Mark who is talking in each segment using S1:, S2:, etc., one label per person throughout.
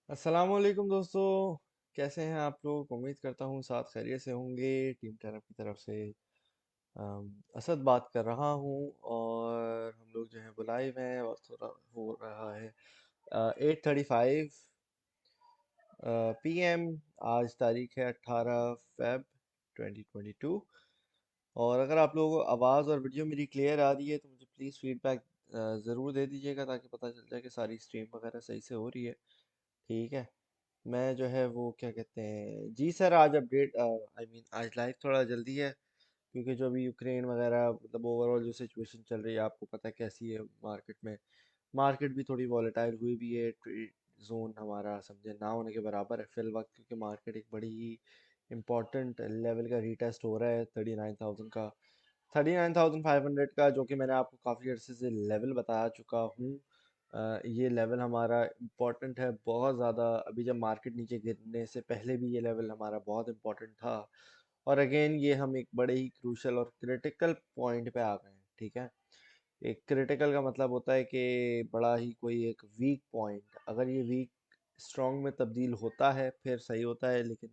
S1: अस्सलाम वालेकुम दोस्तों। कैसे हैं आप लोग? उम्मीद करता हूँ साथ खैरियत से होंगे। टीम टर्नअप की तरफ से असद बात कर रहा हूँ। और हम लोग जो है बुलाए हुए हैं और थोड़ा हो रहा है 8:35 PM। आज तारीख है 18 फेब 2022। और अगर आप लोगों को आवाज़ और वीडियो मेरी क्लियर आ रही है तो मुझे प्लीज़ फीडबैक ज़रूर दे दीजिएगा, ताकि पता चल जाए कि सारी स्ट्रीम वगैरह सही से हो रही है। ठीक है। मैं जो है वो क्या कहते हैं, जी सर, आज अपडेट आई मीन आज लाइव थोड़ा जल्दी है, क्योंकि जो अभी यूक्रेन वगैरह मतलब ओवरऑल जो सिचुएशन चल रही है आपको पता है कैसी है मार्केट में। मार्केट भी थोड़ी वॉलेटाइल हुई भी है। ट्रेड जोन हमारा समझे ना होने के बराबर है फिल वक्त, क्योंकि मार्केट एक बड़ी ही इम्पोर्टेंट लेवल का रीटेस्ट हो रहा है 39,000 का, 39,500 का, जो कि मैंने आपको काफ़ी अर्से से लेवल बता चुका हूँ। ये लेवल हमारा इम्पोर्टेंट है बहुत ज़्यादा। अभी जब मार्केट नीचे गिरने से पहले भी ये लेवल हमारा बहुत इम्पोर्टेंट था। और अगेन ये हम एक बड़े ही क्रूशल और क्रिटिकल पॉइंट पे आ गए हैं। ठीक है। एक क्रिटिकल का मतलब होता है कि बड़ा ही कोई एक वीक पॉइंट, अगर ये वीक स्ट्रॉन्ग में तब्दील होता है फिर सही होता है, लेकिन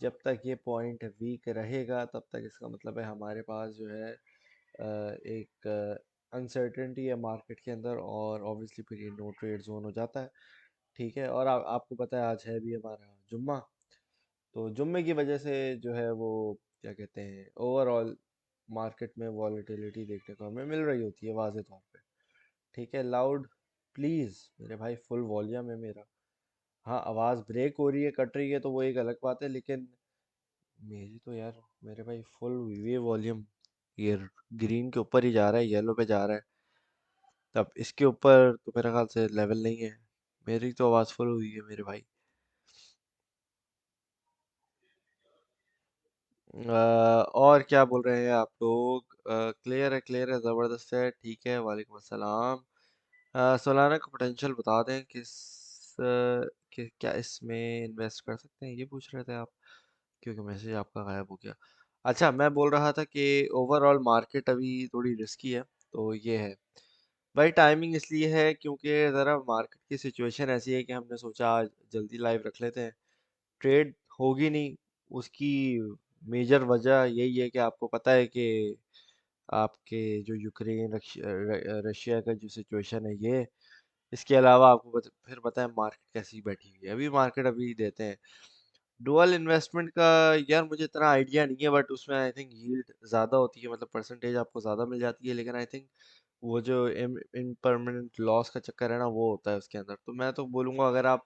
S1: जब तक ये पॉइंट वीक रहेगा तब तक इसका मतलब है हमारे पास जो है एक अनसर्टेनिटी है मार्केट के अंदर, और ऑब्वियसली फिर ये नो ट्रेड जोन हो जाता है। ठीक है। और आपको पता है आज है भी हमारा जुम्मा, तो जुम्मे की वजह से जो है वो क्या कहते हैं ओवरऑल मार्केट में वॉलेटिलिटी देखने को हमें मिल रही होती है वाज़े तौर पे। ठीक है। लाउड प्लीज़ मेरे भाई, फुल वॉल्यूम है मेरा। हाँ, आवाज़ ब्रेक हो रही है, कट रही है तो वो एक अलग बात है, लेकिन मेरी तो यार मेरे भाई फुल ये वॉल्यूम, ये ग्रीन के ऊपर ही जा रहा है, येलो पे जा रहा है। तब इसके ऊपर तो मेरे ख्याल से लेवल नहीं है। मेरी तो आवाज़ फुल हुई है मेरे भाई। और क्या बोल रहे हैं आप लोग? क्लियर है, क्लियर है, ज़बरदस्त है। ठीक है, वालेकुम अस्सलाम। सोलाना का पोटेंशियल बता दें कि क्या इसमें इन्वेस्ट कर सकते हैं, ये पूछ रहे थे आप, क्योंकि मैसेज आपका गायब हो गया। अच्छा, मैं बोल रहा था कि ओवरऑल मार्केट अभी थोड़ी रिस्की है, तो ये है भाई। टाइमिंग इसलिए है क्योंकि ज़रा मार्केट की सिचुएशन ऐसी है कि हमने सोचा आज जल्दी लाइव रख लेते हैं। ट्रेड होगी नहीं, उसकी मेजर वजह यही है कि आपको पता है कि आपके जो यूक्रेन रशिया का जो सिचुएशन है ये, इसके अलावा आपको फिर पता है मार्केट कैसी बैठी हुई है। अभी मार्केट अभी देते हैं डुअल इन्वेस्टमेंट का। यार मुझे इतना आइडिया नहीं है, बट उसमें आई थिंक यील्ड ज़्यादा होती है, मतलब परसेंटेज आपको ज़्यादा मिल जाती है, लेकिन आई थिंक वो जो इम्परमानेंट लॉस का चक्कर है ना, वो होता है उसके अंदर। तो मैं तो बोलूँगा अगर आप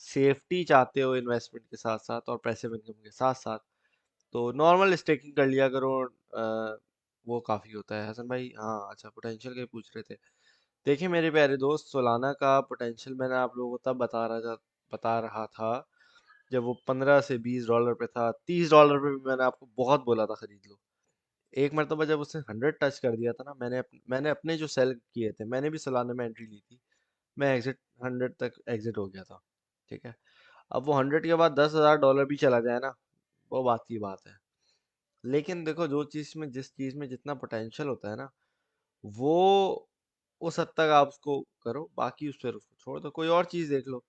S1: सेफ्टी चाहते हो इन्वेस्टमेंट के साथ साथ और पैसिव इनकम के साथ साथ, तो नॉर्मल स्टेकिंग कर लिया करो। वो काफ़ी होता है। हसन भाई, हाँ अच्छा, पोटेंशियल का ही पूछ रहे थे। देखिए मेरे प्यारे दोस्त, सोलाना का पोटेंशियल मैंने आप लोगों को तब बता रहा था जब वो $15 से $20 पे था। $30 पे भी मैंने आपको बहुत बोला था खरीद लो। एक मरतबा जब उसने 100 टच कर दिया था ना, मैंने अपने जो सेल किए थे, मैंने भी सोलाना में एंट्री ली थी। मैं एग्जिट 100 तक एग्जिट हो गया था। ठीक है। अब वो 100 के बाद $10,000 भी चला जाए ना, वो बात की बात है। लेकिन देखो, जिस चीज़ में जितना पोटेंशियल होता है ना, वो उस हद तक आप उसको करो, बाकी उस पर उसको छोड़ दो, कोई और चीज़ देख लो।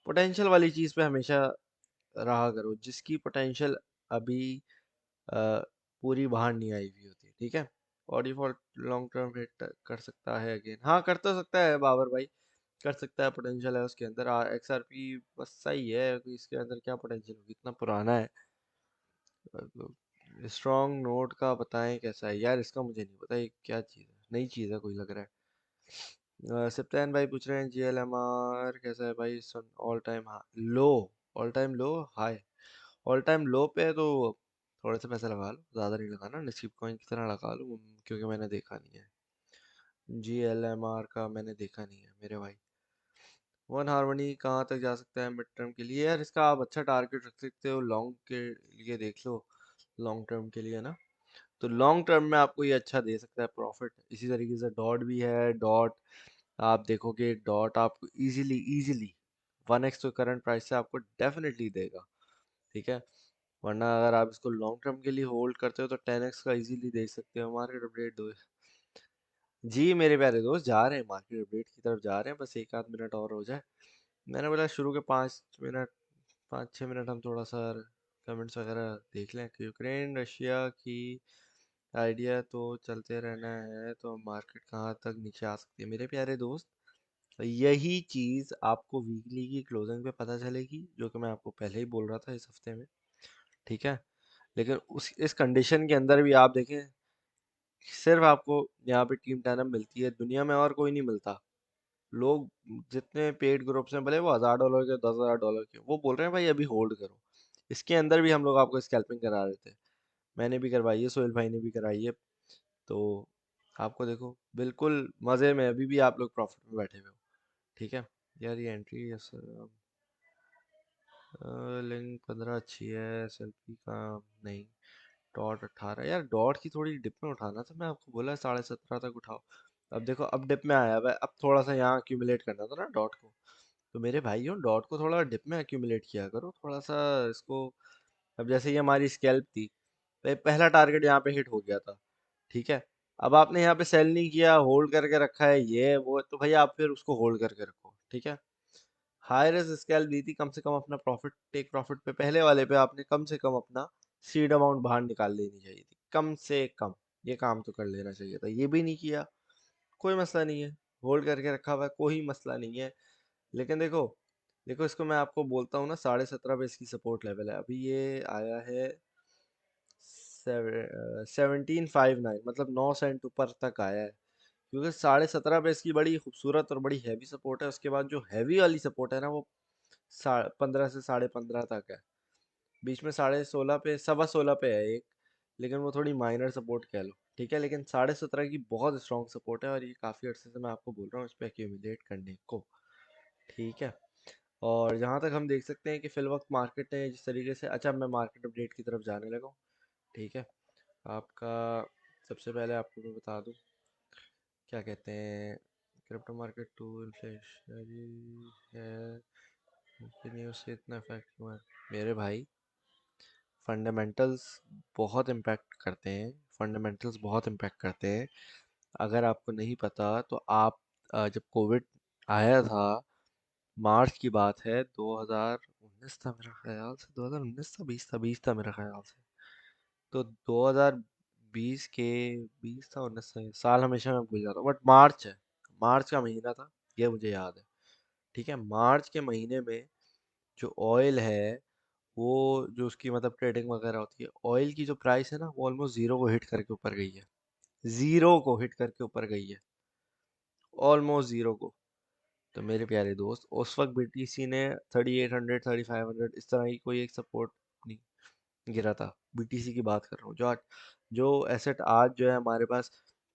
S1: पोटेंशियल वाली चीज़ पे हमेशा रहा करो, जिसकी पोटेंशियल अभी अ, पूरी बाहर नहीं आई हुई होती। ठीक है। और डिफॉल्ट लॉन्ग टर्म हिट कर सकता है अगेन, हाँ कर तो सकता है बाबर भाई, कर सकता है, पोटेंशियल है उसके अंदर। XRP बस सही है कि इसके अंदर क्या पोटेंशियल होगी, इतना पुराना है। स्ट्रॉन्ग नोट का बताएं कैसा है यार, इसका मुझे नहीं पता, ये क्या चीज़ है, नई चीज़ है कोई लग रहा है। सप्तान भाई पूछ रहे हैं GLMR कैसा है भाई, ऑल टाइम लो, ऑल टाइम लो, हाई, ऑल टाइम लो पे है, तो थोड़े से पैसे लगा लो, ज़्यादा नहीं लगाना, नसीब कॉइन की तरह लगा लो, क्योंकि मैंने देखा नहीं है। GLMR का मैंने देखा नहीं है मेरे भाई। वन हार्मनी कहाँ तक जा सकता है मिड टर्म के लिए? यार इसका आप अच्छा टारगेट रख सकते हो, लॉन्ग के लिए देख लो, लॉन्ग टर्म के लिए ना। तो लॉन्ग टर्म में आपको ये अच्छा दे सकता है प्रॉफिट। इसी तरीके से डॉट भी है। डॉट आप देखोगे, डॉट आपको इजीली इजीली 1x तो करंट प्राइस से आपको डेफिनेटली देगा। ठीक है। वरना अगर आप इसको लॉन्ग टर्म के लिए होल्ड करते हो तो 10x का इजीली देख सकते हो। मार्केट अपडेट दो। जी मेरे प्यारे दोस्त, जा रहे हैं मार्केट अपडेट की तरफ, जा रहे हैं, बस एक आध मिनट और हो जाए। मैंने बोला शुरू के 5 मिनट, 5-6 मिनट हम थोड़ा सा कमेंट्स वगैरह देख लें कि यूक्रेन रशिया की आइडिया तो चलते रहना है तो मार्केट कहाँ तक नीचे आ सकती है मेरे प्यारे दोस्त। यही चीज़ आपको वीकली की क्लोजिंग पे पता चलेगी, जो कि मैं आपको पहले ही बोल रहा था इस हफ्ते में। ठीक है, लेकिन उस इस कंडीशन के अंदर भी आप देखें, सिर्फ आपको यहाँ पे टीम टैनम मिलती है, दुनिया में और कोई नहीं मिलता। लोग जितने पेड ग्रुप्स हैं, भले वो $1000 के, $10,000 के, वो बोल रहे हैं भाई अभी होल्ड करो। इसके अंदर भी हम लोग आपको स्कैल्पिंग करा रहे थे, मैंने भी करवाई है, सोहेल भाई ने भी कराई है। तो आपको देखो बिल्कुल मज़े में अभी भी आप लोग प्रॉफिट में बैठे हुए हो। ठीक है यार, ये एंट्री यस लिंक 15 अच्छी है, सेल्फी का नहीं। डॉट 18 यार, डॉट की थोड़ी डिप में उठाना था, मैं आपको बोला 17.5 तक उठाओ। अब देखो अब डिप में आया हुआ है, अब थोड़ा सा यहाँ अक्यूमुलेट करना था ना डॉट को। तो मेरे भाइयों डॉट को थोड़ा डिप में अक्यूमुलेट किया करो थोड़ा सा इसको। अब जैसे ये हमारी स्कैल्प थी, पहला टारगेट यहाँ पे हिट हो गया था। ठीक है, अब आपने यहाँ पे सेल नहीं किया, होल्ड करके रखा है ये वो, तो भैया आप फिर उसको होल्ड करके रखो। ठीक है, हाई रिस्क स्केल दी थी, कम से कम अपना प्रॉफिट, टेक प्रॉफिट पे पहले वाले पे आपने कम से कम अपना सीड अमाउंट बाहर निकाल लेनी चाहिए थी, कम से कम। ये काम तो कर लेना चाहिए था, ये भी नहीं किया। कोई मसला नहीं है, होल्ड करके रखा हुआ है, कोई मसला नहीं है। लेकिन देखो, देखो इसको मैं आपको बोलता हूँ ना, 17.5 पे इसकी सपोर्ट लेवल है, अभी ये आया है 1759, मतलब 9 सेंट ऊपर तक आया है। क्योंकि 17.5 पे इसकी बड़ी खूबसूरत और बड़ी हैवी सपोर्ट है। उसके बाद जो हैवी वाली सपोर्ट है ना, वो 15 से 15.5 तक है। बीच में 16.5 पे, 16.25 पे है एक, लेकिन वो थोड़ी माइनर सपोर्ट कह लो। ठीक है, लेकिन 17.5 की बहुत स्ट्रॉन्ग सपोर्ट है, और ये काफ़ी अर्से से मैं आपको बोल रहा हूँ इस पर एक्यूमुलेट करने को। ठीक है, और जहाँ तक हम देख सकते हैं कि फिल वक्त मार्केट ने जिस तरीके से, अच्छा मैं मार्केट अपडेट की तरफ जाने लगा हूँ। ठीक है, आपका सबसे पहले आपको मैं बता दूँ, क्या कहते हैं, क्रिप्टो मार्केट टू इन्फ्लेशनरी है, लेकिन ये उससे इतना इफेक्ट क्यों है? मेरे भाई, फंडामेंटल्स बहुत इम्पैक्ट करते हैं, फंडामेंटल्स बहुत इम्पैक्ट करते हैं। अगर आपको नहीं पता तो आप जब कोविड आया था, मार्च की बात है, 2019 था मेरा ख्याल से, 2019 था, 20 था, 20 था मेरा ख्याल से। तो 2020 के, 20 था 19 था, साल हमेशा मैं भूल जाता हूँ, बट मार्च है, मार्च का महीना था, ये मुझे याद है। ठीक है, मार्च के महीने में जो ऑयल है, वो जो उसकी मतलब ट्रेडिंग वगैरह होती है, ऑयल की जो प्राइस है ना, वो ऑलमोस्ट जीरो को हिट करके ऊपर गई है। जीरो को हिट करके ऊपर गई है, ऑलमोस्ट जीरो को। तो मेरे प्यारे दोस्त, उस वक्त बीटीसी ने 3800, 3500 इस तरह की कोई एक सपोर्ट नहीं गिरा था। बीटीसी की बात कर रहा हूँ, जो एसेट आज जो है हमारे पास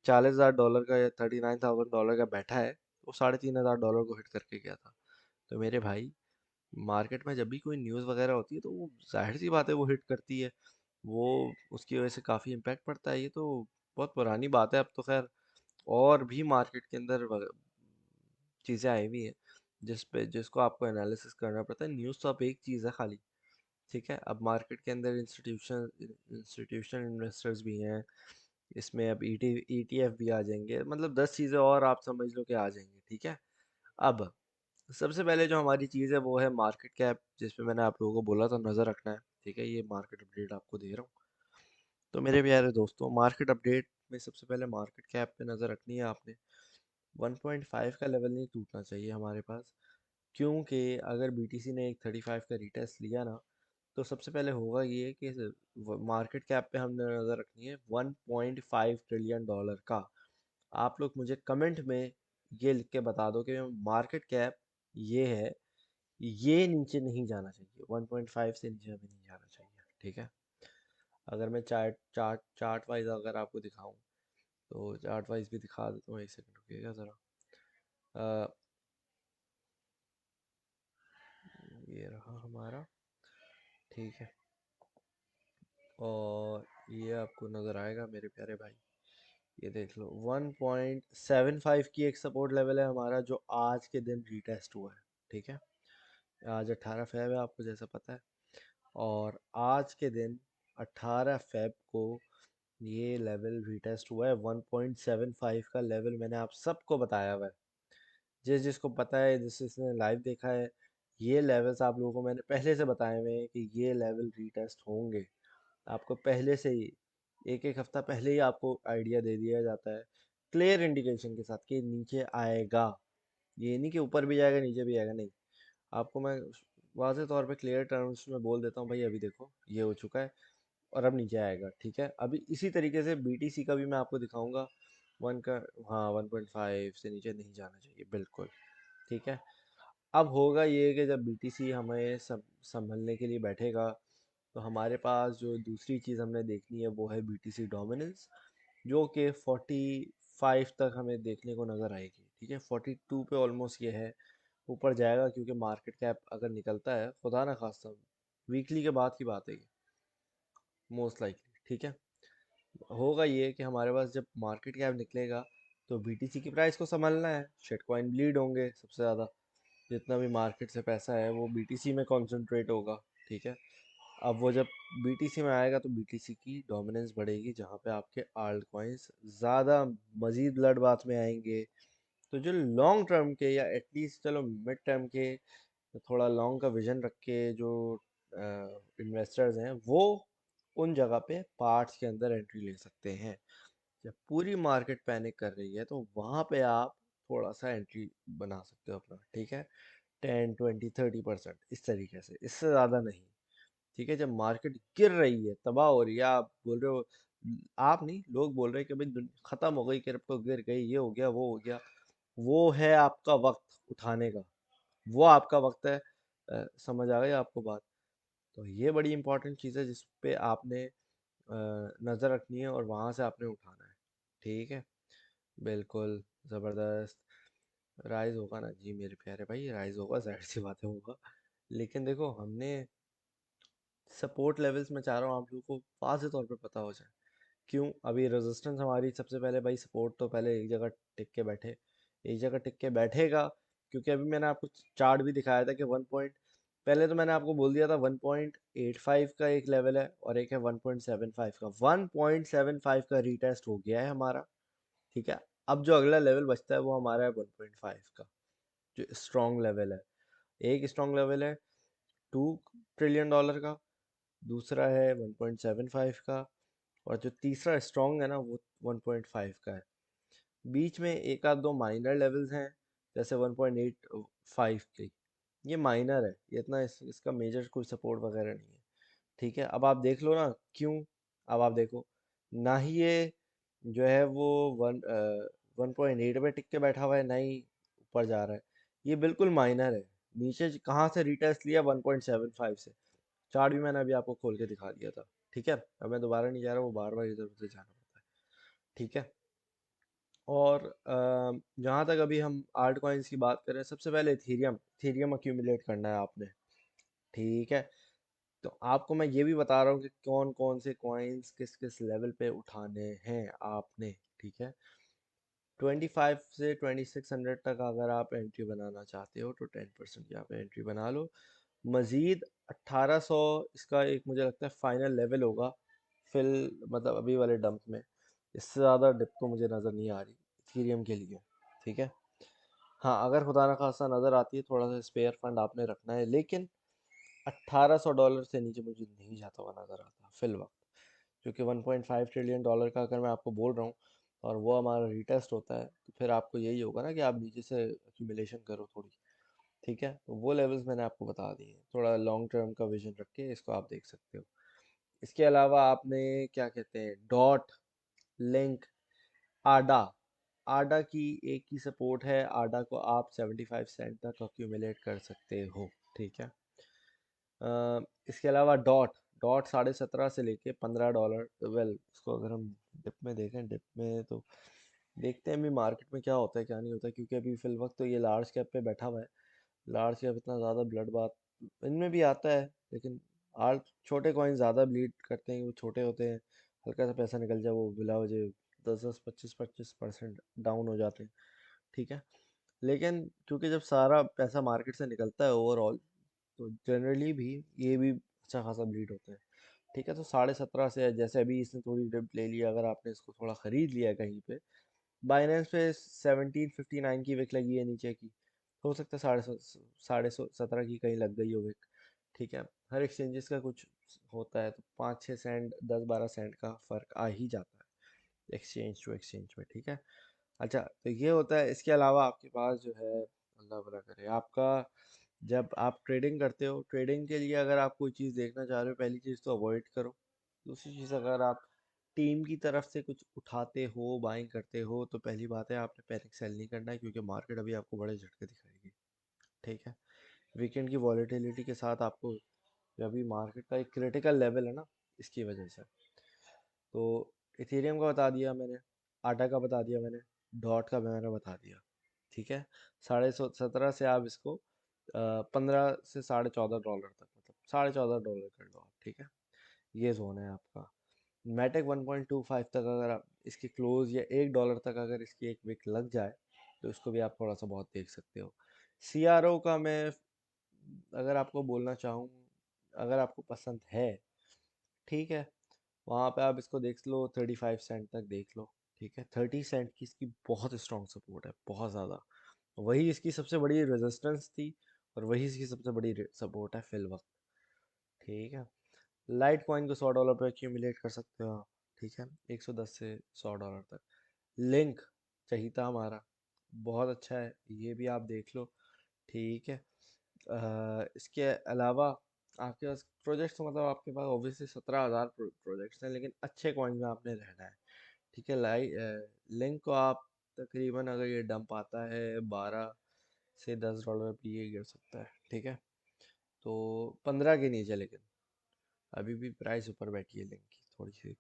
S1: $40,000 का या $39,000 का बैठा है, वो $3,500 को हिट करके गया था। तो मेरे भाई, मार्केट में जब भी कोई न्यूज़ वगैरह होती है तो वो जाहिर सी बात है वो हिट करती है, वो उसकी वजह से काफ़ी इम्पैक्ट पड़ता है। ये तो बहुत पुरानी बात है, अब तो खैर और भी मार्केट के अंदर चीज़ें आई हुई हैं जिसको आपको एनालिसिस करना पड़ता है। न्यूज़ तो अब एक चीज़ है खाली। ठीक है, अब मार्केट के अंदर इंस्टीट्यूशन इन्वेस्टर्स भी हैं, इसमें अब ईटीएफ भी आ जाएंगे, मतलब 10 चीज़ें और आप समझ लो कि आ जाएंगी। ठीक है, अब सबसे पहले जो हमारी चीज़ है वो है मार्केट कैप, जिसपे मैंने आप लोगों को बोला था नज़र रखना है। ठीक है, ये मार्केट अपडेट आपको दे रहा हूँ। तो मेरे प्यारे दोस्तों, मार्केट अपडेट में सबसे पहले मार्केट कैप पे नज़र रखनी है आपने। 1.5 का लेवल नहीं टूटना चाहिए हमारे पास, क्योंकि अगर बीटीसी ने एक 35 का रीटेस्ट लिया ना, तो सबसे पहले होगा ये कि मार्केट कैप पे हमने नज़र रखनी है $1.5 ट्रिलियन का। आप लोग मुझे कमेंट में ये लिख के बता दो कि मार्केट कैप ये है, ये नीचे नहीं जाना चाहिए, 1.5 से नीचे अभी नहीं जाना चाहिए। ठीक है, अगर मैं चार्ट वाइज अगर आपको दिखाऊं, तो चार्ट वाइज भी दिखा देता हूँ, एक सेकंड रुकिएगा ज़रा। अ, ये रहा हमारा। ठीक है, और ये आपको नज़र आएगा मेरे प्यारे भाई, ये देख लो 1.75 की एक सपोर्ट लेवल है हमारा, जो आज के दिन रीटेस्ट हुआ है। ठीक है, आज 18 फेब है, आपको जैसा पता है, और आज के दिन 18 फेब को ये लेवल रीटेस्ट हुआ है। 1.75 का लेवल मैंने आप सबको बताया हुआ है, जिसको पता है, जिसने लाइव देखा है, ये लेवल्स आप लोगों को मैंने पहले से बताए हुए हैं कि ये लेवल रीटेस्ट होंगे। आपको पहले से ही एक एक हफ्ता पहले ही आपको आइडिया दे दिया जाता है क्लियर इंडिकेशन के साथ कि नीचे आएगा। ये नहीं कि ऊपर भी जाएगा नीचे भी आएगा, नहीं। आपको मैं वाज़ेह तौर पे क्लियर टर्म्स में बोल देता हूँ, भाई अभी देखो ये हो चुका है और अब नीचे आएगा, ठीक है। अभी इसी तरीके से बीटीसी का भी मैं आपको दिखाऊंगा। वन का, हाँ 1.5 से नीचे नहीं जाना चाहिए बिल्कुल, ठीक है। अब होगा ये कि जब बीटीसी हमें संभलने के लिए बैठेगा, तो हमारे पास जो दूसरी चीज़ हमने देखनी है वो है बीटीसी डोमिनेंस, जो कि 45 तक हमें देखने को नज़र आएगी, ठीक है। 42 पे ऑलमोस्ट ये है, ऊपर जाएगा क्योंकि मार्केट कैप अगर निकलता है, खुदा ना खास्ता वीकली के बाद की बात है ये, मोस्ट लाइकली, ठीक है। होगा ये कि हमारे पास जब मार्केट कैप निकलेगा तो बीटीसी की प्राइस को संभालना है, शिट कॉइन ब्लीड होंगे सबसे ज़्यादा, जितना भी मार्केट से पैसा है वो बीटीसी में कॉन्सेंट्रेट होगा, ठीक है। अब वो जब बीटीसी में आएगा तो बीटीसी की डोमिनेंस बढ़ेगी, जहाँ पे आपके आल्ट कॉइन्स ज़्यादा मजीद ब्लड बाथ में आएंगे। तो जो लॉन्ग टर्म के या एटलीस्ट चलो मिड टर्म के, थोड़ा लॉन्ग का विजन रख के जो इन्वेस्टर्स हैं, वो उन जगह पे पार्ट्स के अंदर एंट्री ले सकते हैं। जब पूरी मार्केट पैनिक कर रही है तो वहाँ पे आप थोड़ा सा एंट्री बना सकते हो अपना, ठीक है। 10 20 30% इस तरीके से, इससे ज़्यादा नहीं, ठीक है। जब मार्केट गिर रही है, तबाह हो रही है, आप बोल रहे हो, आप नहीं, लोग बोल रहे हैं कि भाई खत्म हो गई, क्रिप्टो गिर गई, ये हो गया वो हो गया, वो है आपका वक्त उठाने का, वो आपका वक्त है। समझ आ गई आपको बात? तो ये बड़ी इंपॉर्टेंट चीज़ है जिस पे आपने नज़र रखनी है और वहाँ से आपने उठाना है, ठीक है। बिल्कुल, ज़बरदस्त। राइज होगा ना जी मेरे प्यारे भाई, राइज होगा, जाहिर सी बात है होगा। लेकिन देखो, हमने सपोर्ट लेवल्स में चाह रहा हूँ आप लोगों को वाज़ेह तौर पे पता हो जाए। क्यों? अभी रेजिस्टेंस हमारी सबसे पहले, भाई सपोर्ट तो पहले एक जगह टिक के बैठे, एक जगह टिक के बैठेगा। क्योंकि अभी मैंने आपको चार्ट भी दिखाया था कि पहले तो मैंने आपको बोल दिया था 1.85 का एक लेवल है और एक है 1.75 का। 1.75 का रीटेस्ट हो गया है हमारा, ठीक है। अब जो अगला लेवल बचता है वो हमारा है 1.5 का, जो स्ट्रॉन्ग लेवल है। एक स्ट्रॉन्ग लेवल है $2 ट्रिलियन का, दूसरा है 1.75 का, और जो तीसरा स्ट्रॉन्ग है ना वो 1.5 का है। बीच में एक आध दो माइनर लेवल्स हैं, जैसे 1.85 की, ये माइनर है, ये इतना इसका मेजर कोई सपोर्ट वगैरह नहीं है, ठीक है। अब आप देख लो ना क्यों। अब आप देखो, ना ही ये जो है वो 1.8 पे टिक के बैठा हुआ है, ना ही ऊपर जा रहा है, ये बिल्कुल माइनर है। नीचे कहाँ से रिटेस्ट लिया? 1.75 से। चार्ट भी मैंने अभी आपको खोल के दिखा दिया था, ठीक है। अब मैं दोबारा नहीं जा रहा, वो बार बार इधर उधर जाना पड़ता है, ठीक है। और जहाँ तक अभी हम आल्ट कॉइन्स की बात करें, सबसे पहले इथीरियम, इथीरियम अक्यूमुलेट करना है आपने, ठीक है। तो आपको मैं ये भी बता रहा हूँ कि कौन कौन से कॉइन्स किस किस लेवल पे उठाने हैं आपने, ठीक है। 25 से 2600 तक अगर आप एंट्री बनाना चाहते हो तो 10% यहाँ पे एंट्री बना लो। मज़ीद 1800 इसका एक मुझे लगता है फाइनल लेवल होगा, फिल मतलब अभी वाले डंप में। इससे ज़्यादा डिप तो मुझे नज़र नहीं आ रही इथीरियम के लिए, ठीक है। हाँ, अगर खुदा ना खास्ता नज़र आती है, थोड़ा सा स्पेयर फंड आपने रखना है, लेकिन $1800 से नीचे मुझे नहीं जाता हुआ नज़र आता फिल वक्त। क्योंकि 1.5 ट्रिलियन डॉलर का अगर मैं आपको बोल रहा हूँ और वो हमारा रिटेस्ट होता है, तो फिर आपको यही होगा ना कि आप नीचे से एक्यूमुलेशन करो थोड़ी, ठीक है। तो वो लेवल्स मैंने आपको बता दिए हैं, थोड़ा लॉन्ग टर्म का विजन रख के इसको आप देख सकते हो। इसके अलावा आपने क्या कहते हैं, डॉट, लिंक, आडा, आडा की एक ही सपोर्ट है, आडा को आप 75 सेंट तक अक्यूमुलेट कर सकते हो, ठीक है। इसके अलावा डॉट, डॉट 17.5 से लेके $15, वेल इसको अगर हम डिप में देखें, डिप में तो देखते हैं अभी मार्केट में क्या होता है क्या नहीं होता है, क्योंकि अभी फिल वक्त तो ये लार्ज कैप पे बैठा हुआ है। लार्ज कैप इतना ज़्यादा ब्लड बात इनमें भी आता है, लेकिन आल छोटे कॉइन ज़्यादा ब्लीड करते हैं, वो छोटे होते हैं, हल्का सा पैसा निकल जाए वो बिला वजह 10 10 25 25% डाउन हो जाते हैं, ठीक है। लेकिन क्योंकि जब सारा पैसा मार्केट से निकलता है ओवरऑल, तो जनरली भी ये भी अच्छा खासा ब्लीड होता है, ठीक है। तो 17.5 से, जैसे अभी इसने थोड़ी डिप ले लिया, अगर आपने इसको थोड़ा ख़रीद लिया है कहीं पे बाइनेंस पे 1759 की विक लगी है नीचे की, हो सकता है 17.5 की कहीं लग गई हो विक। ठीक है, हर एक्सचेंजेस का कुछ होता है, तो 5-6 सेंट 10-12 सेंट का फ़र्क आ ही जाता है एक्सचेंज टू एक्सचेंज में। ठीक है, अच्छा तो ये होता है। इसके अलावा आपके पास जो है, अल्लाह भला करे आपका, जब आप ट्रेडिंग करते हो, ट्रेडिंग के लिए अगर आप कोई चीज़ देखना चाह रहे हो, पहली चीज़ तो अवॉइड करो। दूसरी चीज़, अगर आप टीम की तरफ से कुछ उठाते हो, बाइंग करते हो, तो पहली बात है आपने पैनिक सेल नहीं करना है, क्योंकि मार्केट अभी आपको बड़े झटके दिखाएगी। ठीक है, वीकेंड की वॉलेटिलिटी के साथ आपको, जो अभी मार्केट का एक क्रिटिकल लेवल है ना, इसकी वजह से। तो इथेरियम का बता दिया मैंने, आटा का बता दिया मैंने, डॉट का मैंने बता दिया। ठीक है, 17.5 से आप इसको 15 से $14.5 तक, मतलब $14.5 कर लो आप। ठीक है, ये जोन है आपका। मैटेक 1.25 तक अगर आप इसके क्लोज, या $1 तक अगर इसकी एक विक लग जाए, तो इसको भी आप थोड़ा सा बहुत देख सकते हो। CRO का मैं अगर आपको बोलना चाहूँ, अगर आपको पसंद है, ठीक है, वहाँ पे आप इसको देख लो, 35 सेंट तक देख लो। ठीक है, 30 सेंट की इसकी बहुत स्ट्रॉन्ग सपोर्ट है, बहुत ज़्यादा। वही इसकी सबसे बड़ी रेजिस्टेंस थी, और वही इसकी सबसे बड़ी सपोर्ट है फिल वक्त। ठीक है, लाइट कॉइन को $100 पे एक्यूमुलेट कर सकते हो आप। ठीक है, 110 से $100 तक। लिंक चहीता हमारा बहुत अच्छा है, ये भी आप देख लो। ठीक है, इसके अलावा आपके पास प्रोजेक्ट्स, मतलब आपके पास ऑब्वियसली 17,000 प्रोजेक्ट्स हैं, लेकिन अच्छे कॉइन में आपने रहना है। ठीक है, लिंक को आप तकरीबन, अगर ये डंप आता है, $12 से $10 भी ये गिर सकता है। ठीक है, तो 15 के नीचे, लेकिन अभी भी प्राइस ऊपर बैठी है लिंक की थोड़ी सी।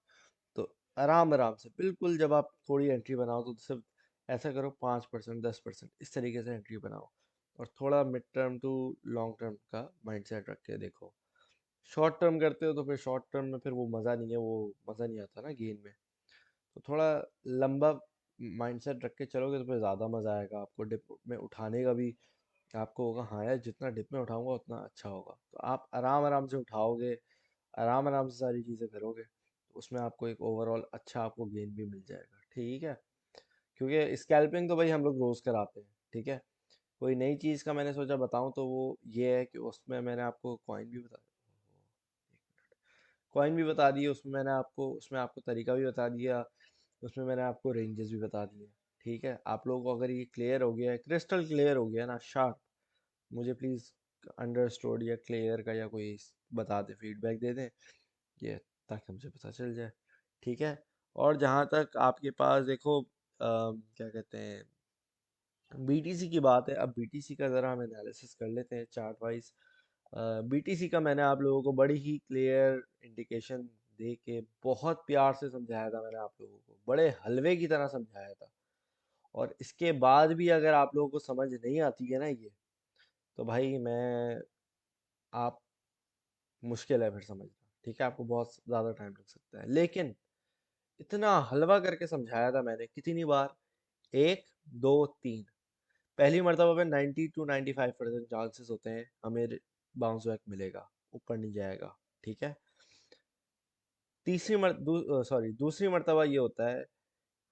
S1: तो आराम आराम से, बिल्कुल जब आप थोड़ी एंट्री बनाओ, तो सिर्फ ऐसा करो, 5% 10% इस तरीके से एंट्री बनाओ, और थोड़ा mid term to long term का माइंडसेट रख के देखो। शॉर्ट टर्म करते हो तो फिर शॉर्ट टर्म में फिर वो मज़ा नहीं है, वो मज़ा नहीं आता ना गेन में। तो थोड़ा लंबा माइंडसेट रख के चलोगे तो फिर ज़्यादा मज़ा आएगा आपको, डिप में उठाने का भी आपको होगा, हाँ यार जितना डिप में उठाऊंगा उतना अच्छा होगा। तो आप आराम आराम से उठाओगे, आराम आराम से सारी चीज़ें करोगे, तो उसमें आपको एक ओवरऑल अच्छा आपको गेन भी मिल जाएगा। ठीक है, क्योंकि स्कैल्पिंग तो भाई हम लोग रोज़ कराते हैं। ठीक है, कोई नई चीज़ का मैंने सोचा बताऊं, तो वो ये है कि उसमें मैंने आपको कॉइन भी बता दिए, उसमें मैंने आपको, उसमें आपको तरीका भी बता दिया, उसमें मैंने आपको रेंजेस भी बता दिए। ठीक है, आप लोगों को अगर ये क्लियर हो गया है, क्रिस्टल क्लियर हो गया ना, शार्प, मुझे प्लीज़ अंडरस्टूड या क्लियर का या कोई बता दे, फीडबैक दे दें ये, ताकि मुझे पता चल जाए। ठीक है, और जहाँ तक आपके पास देखो, क्या कहते हैं, बीटीसी की बात है, अब बीटीसी का ज़रा हम एनालिसिस कर लेते हैं चार्ट वाइज। बीटीसी का मैंने आप लोगों को बड़ी ही क्लियर इंडिकेशन दे के बहुत प्यार से समझाया था, मैंने आप लोगों को बड़े हलवे की तरह समझाया था। और इसके बाद भी अगर आप लोगों को समझ नहीं आती है ना ये, तो भाई मैं, आप, मुश्किल है फिर समझना। ठीक है, आपको बहुत ज़्यादा टाइम लग सकता है, लेकिन इतना हलवा करके समझाया था मैंने कितनी बार, एक, दो, तीन, पहली मर्तबा पे 90 to 95% चांसेस होते हैं हमें बाउंस बैक मिलेगा, ऊपर नहीं जाएगा। ठीक है, दूसरी मर्तबा ये होता है,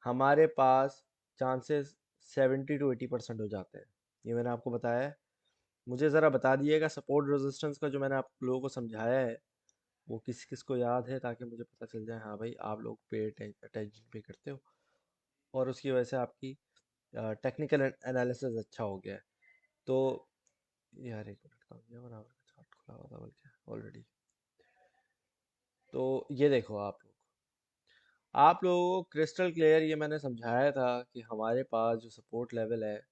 S1: हमारे पास चांसेस 70 to 80% हो जाते हैं। ये मैंने आपको बताया है। मुझे ज़रा बता दिएगा सपोर्ट रेजिस्टेंस का जो मैंने आप लोगों को समझाया है, वो किस किस को याद है, ताकि मुझे पता चल जाए, हाँ भाई आप लोग पे अटेंशन पे करते हो, और उसकी वजह से आपकी टेक्निकल एनालिसिस अच्छा हो गया है। तो यार एक मिनट का ये बराबर का चार्ट खुला हुआ था बल्कि ऑलरेडी। तो ये देखो आप लोगों को क्रिस्टल क्लियर ये मैंने समझाया था कि हमारे पास जो सपोर्ट लेवल है,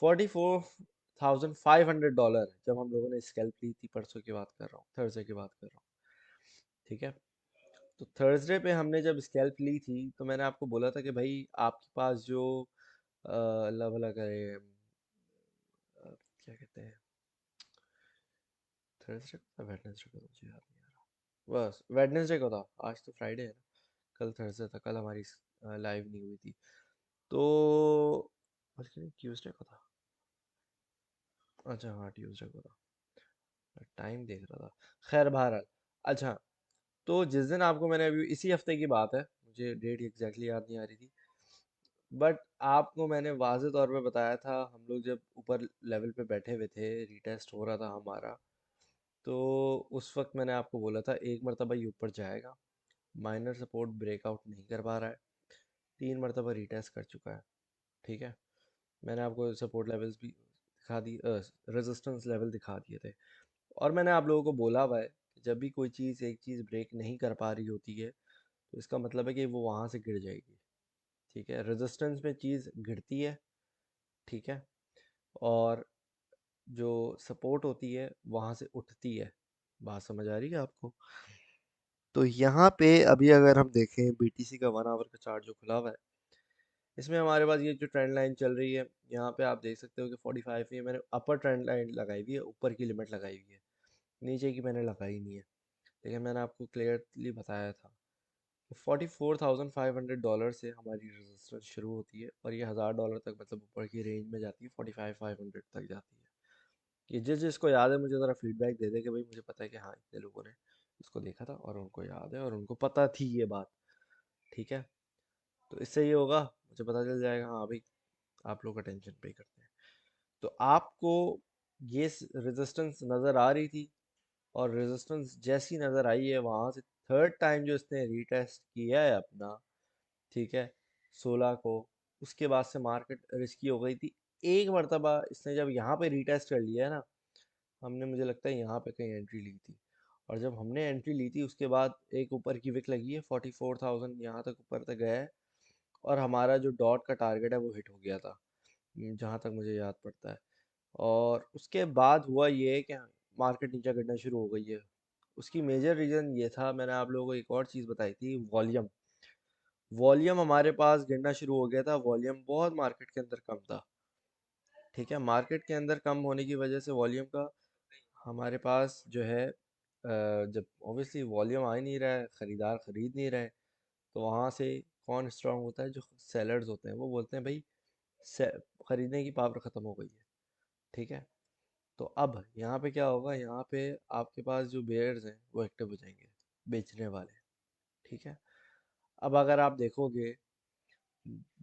S1: $44,500 है, जब हम लोगों ने स्कैल्प ली थी, परसों की बात कर रहा हूँ, थर्सडे की बात कर रहा हूँ। ठीक है, तो थर्सडे पे हमने जब स्कैल्प ली थी, तो मैंने आपको बोला था कि भाई आपके पास जो अल्लाह भला करे, क्या कहते हैं, थर्सडे को था, वेडनेसडे को था, मुझे याद नहीं आ रहा, बस वेडनेसडे को था, आज तो फ्राइडे है ना, कल थर्सडे था, कल हमारी लाइव नहीं हुई थी। तो बल्कि ट्यूसडे को था, अच्छा हाँ ट्यूसडे को था, टाइम देख रहा था, खैर बहरहाल। अच्छा, तो जिस दिन आपको मैंने, अभी इसी हफ्ते की बात है, मुझे डेट एग्जैक्टली याद नहीं आ रही थी, बट आपको मैंने वाज़े तौर पे बताया था, हम लोग जब ऊपर लेवल पे बैठे हुए थे, रीटेस्ट हो रहा था हमारा, तो उस वक्त मैंने आपको बोला था एक मरतबा ये ऊपर जाएगा, माइनर सपोर्ट ब्रेकआउट नहीं कर पा रहा है, 3 मरतबा रीटेस्ट कर चुका है। ठीक है, मैंने आपको सपोर्ट लेवल्स भी दिखा दी, रेजिस्टेंस लेवल दिखा दिए थे। और मैंने आप लोगों को बोला हुआ है कि जब भी कोई चीज़ एक चीज़ ब्रेक नहीं कर पा रही होती है, तो इसका मतलब है कि वो वहाँ से गिर जाएगी। ठीक है, रेजिस्टेंस में चीज़ गिरती है। ठीक है, और जो सपोर्ट होती है वहाँ से उठती है। बात समझ आ रही है आपको? तो यहाँ पे अभी अगर हम देखें बीटीसी का 1 आवर का चार्ट जो खुला हुआ है, इसमें हमारे पास ये जो ट्रेंड लाइन चल रही है, यहाँ पे आप देख सकते हो कि 45 ये मैंने अपर ट्रेंड लाइन लगाई हुई है, ऊपर की लिमिट लगाई हुई है, नीचे की मैंने लगाई नहीं है। लेकिन मैंने आपको क्लियरली बताया था कि $44,500 से हमारी रेजिस्टेंस शुरू होती है और ये $1,000 तक, मतलब ऊपर की रेंज में जाती है, 45,500 तक जाती है। ये जिसको याद है मुझे ज़रा फीडबैक दे दे कि भाई मुझे पता है कि हाँ इतने लोगों ने इसको देखा था और उनको याद है और उनको पता थी ये बात। ठीक है, तो इससे ये होगा, मुझे पता चल जाएगा हाँ भाई आप लोग अटेंशन पे करते हैं। तो आपको ये रेजिस्टेंस नज़र आ रही थी, और रेजिस्टेंस जैसी नज़र आई है वहाँ से थर्ड टाइम जो इसने रीटेस्ट किया है अपना, ठीक है, 16 को, उसके बाद से मार्केट रिस्की हो गई थी। एक मरतबा इसने जब यहाँ पे रीटेस्ट कर लिया है ना, हमने मुझे लगता है यहाँ पे कहीं एंट्री ली थी, और जब हमने एंट्री ली थी उसके बाद एक ऊपर की विक लगी है, 44,000 यहाँ तक ऊपर तक गया है, और हमारा जो डॉट का टारगेट है वो हिट हो गया था, जहाँ तक मुझे याद पड़ता है। और उसके बाद हुआ ये कि मार्केट नीचे गिरना शुरू हो गई है। उसकी मेजर रीज़न ये था, मैंने आप लोगों को एक और चीज़ बताई थी, वॉल्यूम। वॉल्यूम हमारे पास गिरना शुरू हो गया था, वॉल्यूम बहुत मार्केट के अंदर कम था। ठीक है, मार्केट के अंदर कम होने की वजह से वॉल्यूम का हमारे पास जो है, जब ऑब्वियसली वॉल्यूम आ ही नहीं रहा है, ख़रीदार ख़रीद नहीं रहे, तो वहाँ से कौन स्ट्रांग होता है? जो सेलर्स होते हैं, वो बोलते हैं भाई से ख़रीदने की पावर ख़त्म हो गई है। ठीक है, तो अब यहाँ पे क्या होगा, यहाँ पे आपके पास जो बेयर्स हैं वो एक्टिव हो जाएंगे, बेचने वाले। ठीक है, अब अगर आप देखोगे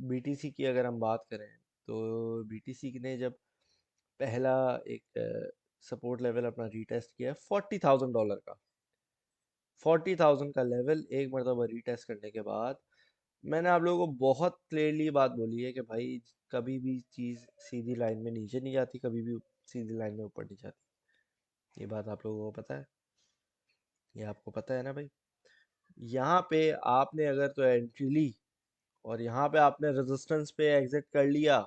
S1: बीटीसी की अगर हम बात करें, तो बीटीसी ने जब पहला एक सपोर्ट लेवल अपना रीटेस्ट किया 40,000 डॉलर का, 40,000 का लेवल एक मरतबा रीटेस्ट करने के बाद, मैंने आप लोगों को बहुत क्लियरली बात बोली है कि भाई कभी भी चीज़ सीधी लाइन में नीचे नहीं जाती, कभी भी सीधी लाइन में ऊपर नहीं जाती। ये बात आप लोगों को पता है, ये आपको पता है ना भाई। यहाँ पे आपने अगर तो एंट्री ली और यहाँ पे आपने रेजिस्टेंस पे एग्जिट कर लिया,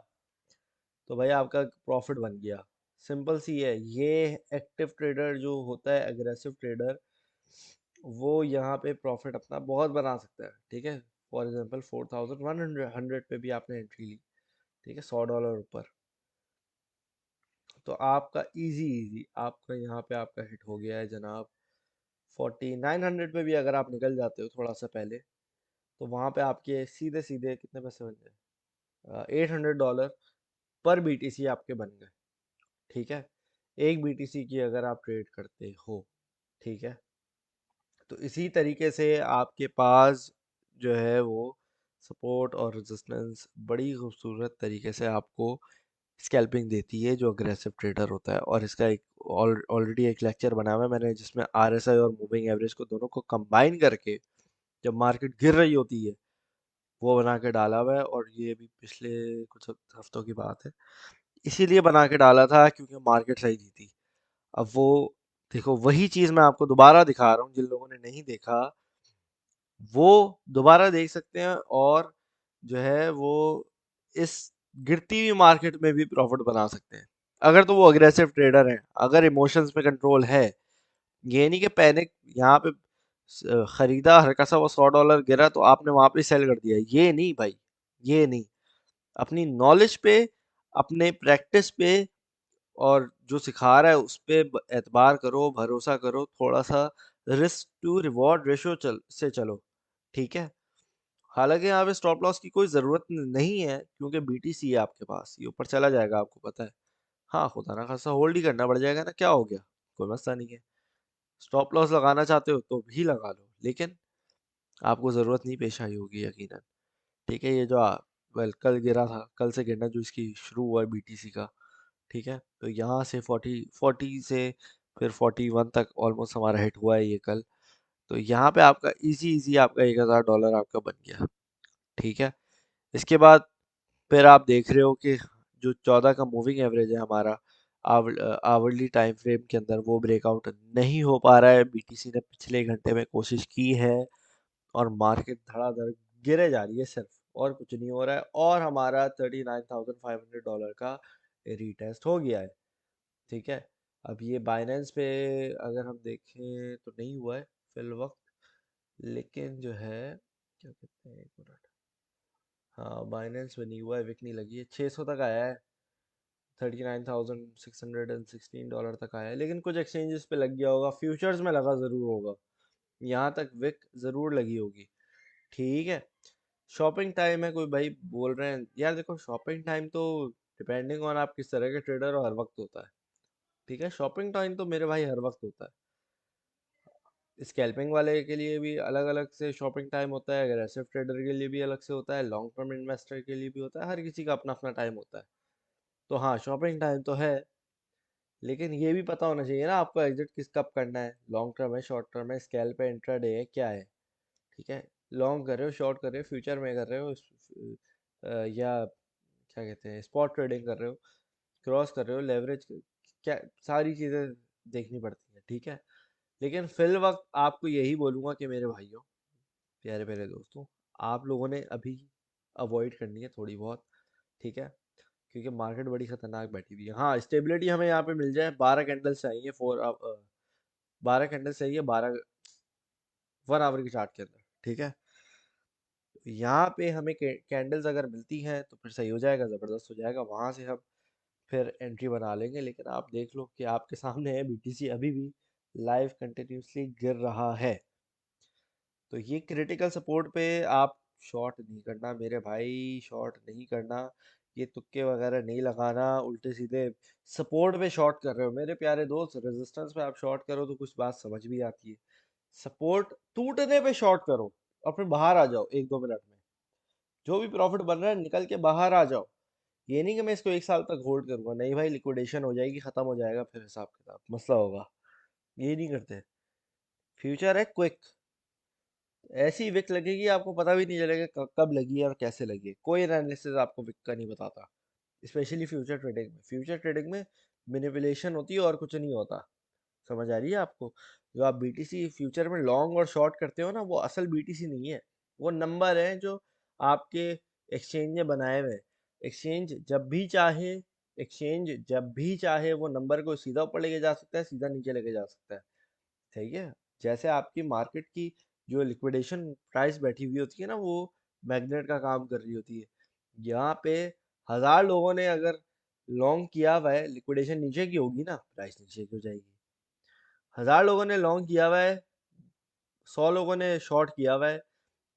S1: तो भाई आपका प्रॉफिट बन गया। सिंपल सी है ये। एक्टिव ट्रेडर जो होता है, एग्रेसिव ट्रेडर, वो यहाँ पे प्रॉफिट अपना बहुत बना सकता है। ठीक है, फॉर एग्जांपल 4,100 पे भी आपने एंट्री ली, ठीक है, $100 ऊपर, तो आपका इजी इजी आपका यहाँ पे आपका हिट हो गया है जनाब। 4,900 पे भी अगर आप निकल जाते हो थोड़ा सा पहले, तो वहाँ पे आपके सीधे सीधे कितने पैसे बन गए? $800 पर बीटीसी आपके बन गए। ठीक है, एक बीटीसी की अगर आप ट्रेड करते हो। ठीक है, तो इसी तरीके से आपके पास जो है वो सपोर्ट और रेजिस्टेंस बड़ी खूबसूरत तरीके से आपको स्कैल्पिंग देती है जो अग्रेसिव ट्रेडर होता है। और इसका एक ऑलरेडी एक लेक्चर बना हुआ है मैंने, जिसमें आरएसआई और मूविंग एवरेज को दोनों को कंबाइन करके जब मार्केट गिर रही होती है वो बना के डाला हुआ है। और ये भी पिछले कुछ हफ्तों की बात है, इसीलिए बना के डाला था क्योंकि मार्केट सही थी थी। अब वो देखो, वही चीज मैं आपको दोबारा दिखा रहा हूँ, जिन लोगों ने नहीं देखा वो दोबारा देख सकते हैं, और जो है वो इस गिरती हुई मार्केट में भी प्रॉफिट बना सकते हैं, अगर तो वो अग्रेसिव ट्रेडर हैं, अगर इमोशंस पे कंट्रोल है। ये नहीं कि पैनिक यहाँ पे खरीदा हल्का सा वो $100 गिरा तो आपने वहां पे सेल कर दिया, ये नहीं भाई, ये नहीं। अपनी नॉलेज पे, अपने प्रैक्टिस पे, और जो सिखा रहा है उस पे एतबार करो, भरोसा करो, थोड़ा सा रिस्क टू रिवॉर्ड रेशो से चलो। ठीक है, हालांकि यहाँ पे स्टॉप लॉस की कोई ज़रूरत नहीं है क्योंकि बीटीसी है आपके पास, ये ऊपर चला जाएगा आपको पता है। हाँ, खुदा ना खासा होल्ड ही करना पड़ जाएगा ना, क्या हो गया, कोई मसला नहीं है। स्टॉप लॉस लगाना चाहते हो तो भी लगा लो, लेकिन आपको ज़रूरत नहीं पेश आई होगी यकीनन। ठीक है, ये जो वेल कल गिरा था, कल से गिरना जो इसकी शुरू हुआ है बीटीसी का। ठीक है, तो यहाँ से 40 से फिर 41 तक ऑलमोस्ट हमारा हिट हुआ है ये कल। तो यहाँ पे आपका इजी इजी आपका $1000 आपका बन गया। ठीक है, इसके बाद फिर आप देख रहे हो कि जो 14 का मूविंग एवरेज है हमारा आवरली टाइम फ्रेम के अंदर, वो ब्रेकआउट नहीं हो पा रहा है। बीटीसी ने पिछले घंटे में कोशिश की है और मार्केट धड़ाधड़ गिरे जा रही है सिर्फ, और कुछ नहीं हो रहा है। और हमारा $39,500 का रीटेस्ट हो गया है। ठीक है, अब ये बाइनेंस पे अगर हम देखें तो नहीं हुआ है फिल वक्त, लेकिन जो है क्या कहते हैं, एक मिनट, हाँ बाइनेंस पे नहीं हुआ है, विक नहीं लगी है, 600 तक आया है, $39,616 तक आया है, लेकिन कुछ एक्सचेंजेस पे लग गया होगा, फ्यूचर्स में लगा ज़रूर होगा, यहाँ तक विक ज़रूर लगी होगी। ठीक है, शॉपिंग टाइम है, कोई भाई बोल रहे हैं यार, देखो शॉपिंग टाइम तो डिपेंडिंग ऑन आप किस तरह के ट्रेडर हो हर वक्त होता है। ठीक है, शॉपिंग टाइम तो मेरे भाई हर वक्त होता है। स्कैल्पिंग वाले के लिए भी अलग अलग से शॉपिंग टाइम होता है, अग्रेसिव ट्रेडर के लिए भी अलग से होता है, लॉन्ग टर्म इन्वेस्टर के लिए भी होता है, हर किसी का अपना अपना टाइम होता है। तो हाँ, शॉपिंग टाइम तो है, लेकिन ये भी पता होना चाहिए ना आपको एग्जिट किस कब करना है, लॉन्ग टर्म है, शॉर्ट टर्म है, स्कैल्प है, इंट्राडे है, क्या है। ठीक है, लॉन्ग कर रहे हो, शॉर्ट कर रहे हो, फ्यूचर में कर रहे हो, या क्या कहते हैं स्पॉट ट्रेडिंग कर रहे हो, क्रॉस कर रहे हो, लेवरेज, क्या सारी चीज़ें देखनी पड़ती हैं। ठीक है, लेकिन फिल वक्त आपको यही बोलूँगा कि मेरे भाइयों, प्यारे प्यारे दोस्तों, आप लोगों ने अभी अवॉइड करनी है थोड़ी बहुत। ठीक है, क्योंकि मार्केट बड़ी खतरनाक बैठी हुई है। हाँ, स्टेबिलिटी हमें यहाँ पे मिल जाए, 12 कैंडल्स चाहिए, 12 कैंडल्स चाहिए, 12 1 आवर के चार्ट के अंदर। ठीक है, यहाँ पे हमें कैंडल्स अगर मिलती हैं तो फिर सही हो जाएगा, ज़बरदस्त हो जाएगा, वहाँ से हम फिर एंट्री बना लेंगे। लेकिन आप देख लो कि आपके सामने है बीटीसी अभी भी लाइव कंटिन्यूसली गिर रहा है। तो ये क्रिटिकल सपोर्ट पे आप शॉर्ट नहीं करना मेरे भाई, शॉर्ट नहीं करना, ये तुक्के वगैरह नहीं लगाना, उल्टे सीधे सपोर्ट पे शॉर्ट कर रहे हो मेरे प्यारे दोस्त, रेजिस्टेंस पे आप शॉर्ट करो तो कुछ बात समझ भी आती है, सपोर्ट टूटने पे शॉर्ट करो और फिर बाहर आ जाओ 1-2 मिनट में, जो भी प्रॉफिट बन रहा है निकल के बाहर आ जाओ। ये नहीं कि मैं इसको 1 साल तक होल्ड करूंगा, नहीं भाई, लिक्विडेशन हो जाएगी, खत्म हो जाएगा, फिर हिसाब किताब मसला होगा, ये नहीं करते। फ्यूचर है क्विक, ऐसी विक लगेगी आपको पता भी नहीं चलेगा कब लगी है और कैसे लगी है, कोई एनालिसिस आपको विक का नहीं बताता। स्पेशली फ्यूचर ट्रेडिंग में, फ्यूचर ट्रेडिंग में मैनिपुलेशन होती है और कुछ नहीं होता। समझ आ रही है आपको, जो आप बीटीसी फ्यूचर में लॉन्ग और शॉर्ट करते हो ना, वो असल बीटीसी नहीं है, वो नंबर है जो आपके एक्सचेंज ने बनाए हुए हैं। एक्सचेंज जब भी चाहे एक्सचेंज जब भी चाहे वो नंबर को सीधा ऊपर लेके जा सकता है, सीधा नीचे लेके जा सकता है। सही है, जैसे आपकी मार्केट की जो लिक्विडेशन प्राइस बैठी हुई होती है ना, वो मैग्नेट का काम कर रही होती है। यहाँ पे 1000 लोगों ने अगर लॉन्ग किया हुआ है, लिक्विडेशन नीचे की होगी ना, प्राइस नीचे की हो जाएगी। 1000 लोगों ने लॉन्ग किया हुआ है, 100 लोगों ने शॉर्ट किया हुआ है,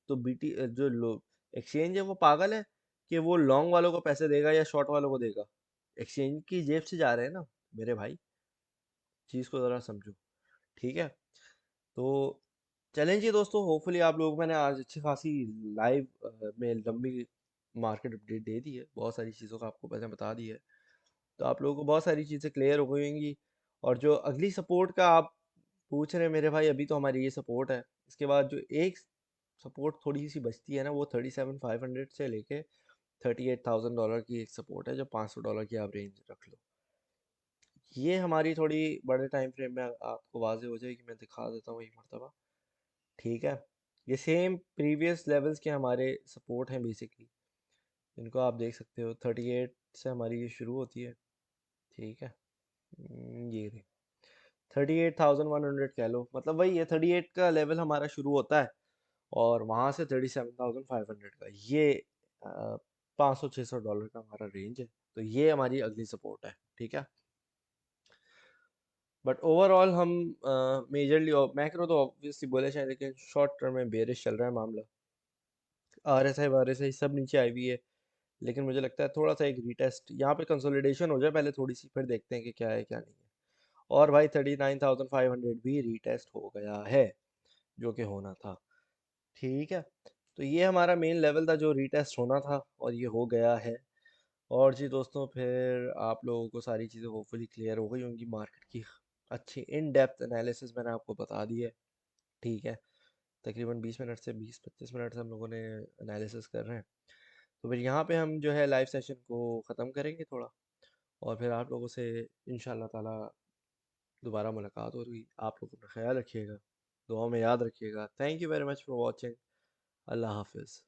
S1: तो बीटी जो लोग एक्सचेंज है वो पागल है कि वो लॉन्ग वालों को पैसे देगा या शॉर्ट वालों को देगा, एक्सचेंज की जेब से जा रहे हैं ना मेरे भाई, चीज़ को ज़रा समझो। ठीक है, तो चलें दोस्तों, होपफुली आप लोग, मैंने आज अच्छी खासी लाइव में लंबी मार्केट अपडेट दे दी है, बहुत सारी चीज़ों का आपको मैंने बता दी है, तो आप लोगों को बहुत सारी चीज़ें क्लियर हो गई होंगी। और जो अगली सपोर्ट का आप पूछ रहे हैं मेरे भाई, अभी तो हमारी ये सपोर्ट है, इसके बाद जो एक सपोर्ट थोड़ी सी बचती है ना, वो 37,500 से लेके $38,000 की एक सपोर्ट है, जो $500 की आप रेंज रख लो। ये हमारी थोड़ी बड़े टाइम फ्रेम में आपको वाजे हो जाएगी, मैं दिखा देता हूँ एक मरतबा। ठीक है, ये सेम प्रीवियस लेवल्स के हमारे सपोर्ट हैं बेसिकली, इनको आप देख सकते हो, 38 से हमारी ये शुरू होती है। ठीक है, ये रही 38,100 कह लो, मतलब वही है, 38 का लेवल हमारा शुरू होता है और वहाँ से 37,500 का ये 500-600 डॉलर का हमारा रेंज है, तो ये हमारी अगली सपोर्ट है। ठीक है, बट ओवरऑल हम मेजरली मैक्रो तो ऑब्वियसली बोले शायद, लेकिन शॉर्ट टर्म में बेरिश चल रहा है मामला, RSI सब नीचे आई हुई है, लेकिन मुझे लगता है थोड़ा सा एक रीटेस्ट यहाँ पे कंसोलिडेशन हो जाए पहले थोड़ी सी, फिर देखते हैं कि क्या है क्या नहीं है। और भाई 39,500 भी रीटेस्ट हो गया है, जो कि होना था। ठीक है, तो ये हमारा मेन लेवल था जो रीटेस्ट होना था, और ये हो गया है। और जी दोस्तों, फिर आप लोगों को सारी चीज़ें होपफुली क्लियर हो गई होंगी। मार्केट की अच्छी इन डेप्थ एनालिसिस मैंने आपको बता दी है, ठीक है। तकरीबन 20 मिनट से 20-25 मिनट से हम लोगों ने एनालिसिस कर रहे हैं। तो फिर यहाँ पे हम जो है लाइव सेशन को ख़त्म करेंगे थोड़ा, और फिर आप लोगों से इंशाल्लाह ताला दोबारा मुलाकात होगी। आप लोग अपना ख्याल रखिएगा, दुआ में याद रखिएगा। Thank you very much for watching. अल्लाह हाफिज़।